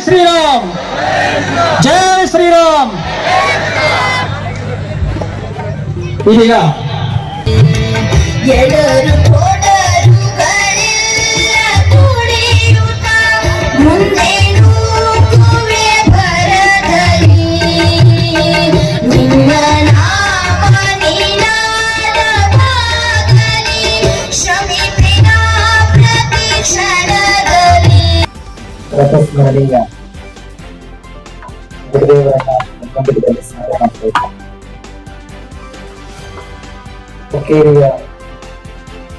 ಶ್ರೀರಾಮ್, ಜೈ ಶ್ರೀರಾಮ್. ಇದೀಗ ಎಡರು ಕೊಡರುಗಳೆಲ್ಲ ತುಳಿಯುತ್ತ ಮುಂದೆ ನೂಕುವೆ ಭರದಲ್ಲಿ ನಿನ್ನ ನಾಮ ನಿನಾದವಾಗಲಿ ಶ್ರಮಿಪಿನ ಪ್ರತಿ ಕ್ಷಣದಲ್ಲಿ. ರಥಸ್ಮರಣೀಯ ಗುರುದೇವರನ್ನ ಮಂದಿರದಲ್ಲಿ ಸ್ಮರಣೆ ಮಾಡಬೇಕು. ಹುಕ್ಕೇರಿಯ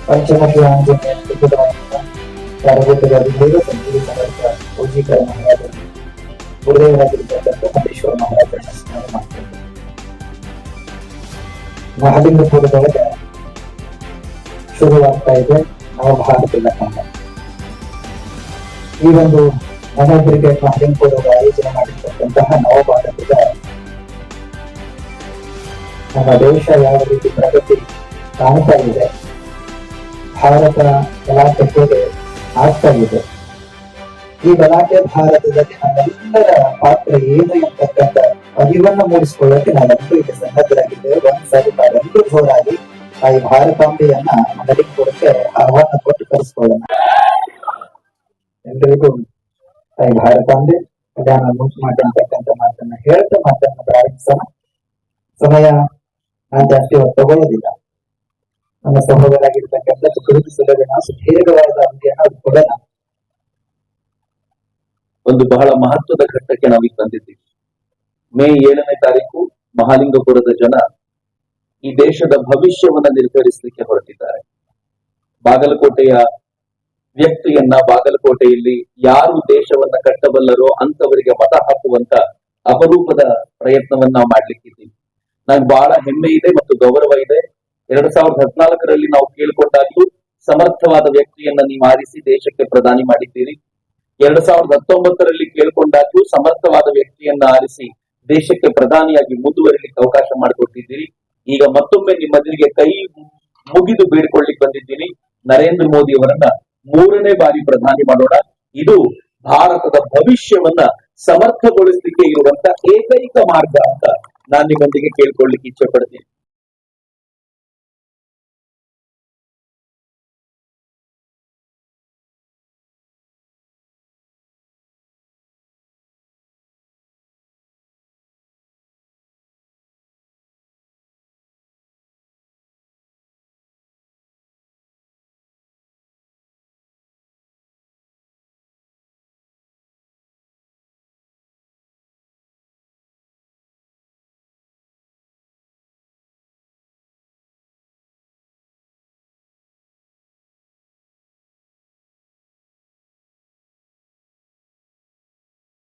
ಪಂಚಮುಖಿ ಆಂಜನೇಯ ತ್ರಿಪುರವನ್ನು ತರಬೇತುದಾರರು ಸಂಜೀವಿ ಸಮರ್ಥ ಪೂಜಿಕರ ಮಹಾರಾಜರು ಗುರುದೇವರಾಗಿರ್ತಕ್ಕಂಥ ಮಹೇಶ್ವರ ಮಹಾರಾಜರನ್ನ ಸ್ಮರಣೆ ಮಾಡಬೇಕು. ಮಹಲಿಂಗಪುರದೊಳಗೆ ಶುರುವಾಗ್ತಾ ಇದೆ ನವಭಾರತದ ಕಾಲ. ಈ ಒಂದು ಕ್ರಿಕೆಟ್ ಮಹಲಿಂಗಪುರದ ಆಯೋಜನೆ ಮಾಡಿರ್ತಕ್ಕಂತಹ ನವಭಾರತದ ನಮ್ಮ ದೇಶ ಯಾವ ರೀತಿ ಪ್ರಗತಿ ಕಾಣ್ತಾ ಇದೆ, ಭಾರತ ಗಲಾಟೆ ಹೇಗೆ ಆಗ್ತಾ ಇದೆ, ಈ ಗಲಾಟೆ ಭಾರತದಲ್ಲಿ ನಮ್ಮೆಲ್ಲರ ಪಾತ್ರ ಏನು ಎಂಬತಕ್ಕಂಥ ಅರಿವನ್ನು ಮೂಡಿಸಿಕೊಳ್ಳಕ್ಕೆ ನಾವೆಲ್ಲರೂ ಈಗ ಸನ್ನದ್ಧರಾಗಿದ್ದೇವೆ. ಒಂದ್ಸಾರಿ ನಾವೆಲ್ಲರೂ ಜೋರಾಗಿ ಆ ಈ ಭಾರತಾಂಬೆಯನ್ನ ಮಹಲಿಂಗಪುರಕ್ಕೆ ಆಹ್ವಾನ ಕೊಟ್ಟು ಕರೆಸ್ಕೊಳ್ಳೋಣ. ಎಲ್ರಿಗೂ ಈ ಭಾರತಾಂಬೆ ಕಲ್ಯಾಣ ಮುಂಚೆ ಮಾಡಿರ್ತಕ್ಕಂಥ ಮಾತನ್ನ ಹೇಳ್ತಾ ಮಾತನ್ನ ಪ್ರಾರಂಭಿಸೋಣ. ಸಮಯ ನಾನು ಜಾಸ್ತಿ ಹೊತ್ತು ತಗೊಳ್ಳೋದಿಲ್ಲ. ನಮ್ಮ ಸಹೋದರಾಗಿರ್ತಕ್ಕಂಥ ಗುರುತಿಸಲುವೆ ನಾವು ಸುದೀರ್ಘವಾದ ಅವಧಿಯನ್ನು ಅದು ಕೊಡೋಣ. ಒಂದು ಬಹಳ ಮಹತ್ವದ ಘಟ್ಟಕ್ಕೆ ನಾವೀಗ ಬಂದಿದ್ದೀವಿ. ಮೇ 7ನೇ ತಾರೀಕು ಮಹಾಲಿಂಗಪುರದ ಜನ ಈ ದೇಶದ ಭವಿಷ್ಯವನ್ನ ನಿರ್ಧರಿಸಲಿಕ್ಕೆ ಹೊರಟಿದ್ದಾರೆ. ಬಾಗಲಕೋಟೆಯ ವ್ಯಕ್ತಿಯನ್ನ ಬಾಗಲಕೋಟೆಯಲ್ಲಿ ಯಾರು ದೇಶವನ್ನ ಕಟ್ಟಬಲ್ಲರೋ ಅಂತವರಿಗೆ ಮತ ಹಾಕುವಂತ ಅಪರೂಪದ ಪ್ರಯತ್ನವನ್ನ ನಾವು ಮಾಡ್ಲಿಕ್ಕಿದ್ದೀವಿ. ನಂಗೆ ಬಹಳ ಹೆಮ್ಮೆ ಇದೆ ಮತ್ತು ಗೌರವ ಇದೆ. 2014ರಲ್ಲಿ ನಾವು ಕೇಳ್ಕೊಂಡಾಗ್ಲೂ ಸಮರ್ಥವಾದ ವ್ಯಕ್ತಿಯನ್ನ ನೀವು ಆರಿಸಿ ದೇಶಕ್ಕೆ ಪ್ರಧಾನಿ ಮಾಡಿದ್ದೀರಿ. 2019ರಲ್ಲಿ ಕೇಳ್ಕೊಂಡಾಗ್ಲೂ ಸಮರ್ಥವಾದ ವ್ಯಕ್ತಿಯನ್ನ ಆರಿಸಿ ದೇಶಕ್ಕೆ ಪ್ರಧಾನಿಯಾಗಿ ಮುಂದುವರಿಲಿಕ್ಕೆ ಅವಕಾಶ ಮಾಡಿಕೊಟ್ಟಿದ್ದೀರಿ. ಈಗ ಮತ್ತೊಮ್ಮೆ ನಿಮ್ಮೆದುರಿಗೆ ಕೈ ಮುಗಿದು ಬೇಡ್ಕೊಳ್ಳಿಕ್ ಬಂದಿದ್ದೀನಿ. ನರೇಂದ್ರ ಮೋದಿ ಅವರನ್ನ 3ನೇ ಬಾರಿ ಪ್ರಧಾನಿ ಮಾಡೋಣ. ಇದು ಭಾರತದ ಭವಿಷ್ಯವನ್ನ ಸಮರ್ಥಗೊಳಿಸಲಿಕ್ಕೆ ಇರುವಂತ ಏಕೈಕ ಮಾರ್ಗ ಅಂತ ನಾನು ನಿಮ್ಮೊಂದಿಗೆ ಕೇಳ್ಕೊಳ್ಳಿಕ್ಕೆ ಇಚ್ಛೆ ಪಡ್ತೀನಿ.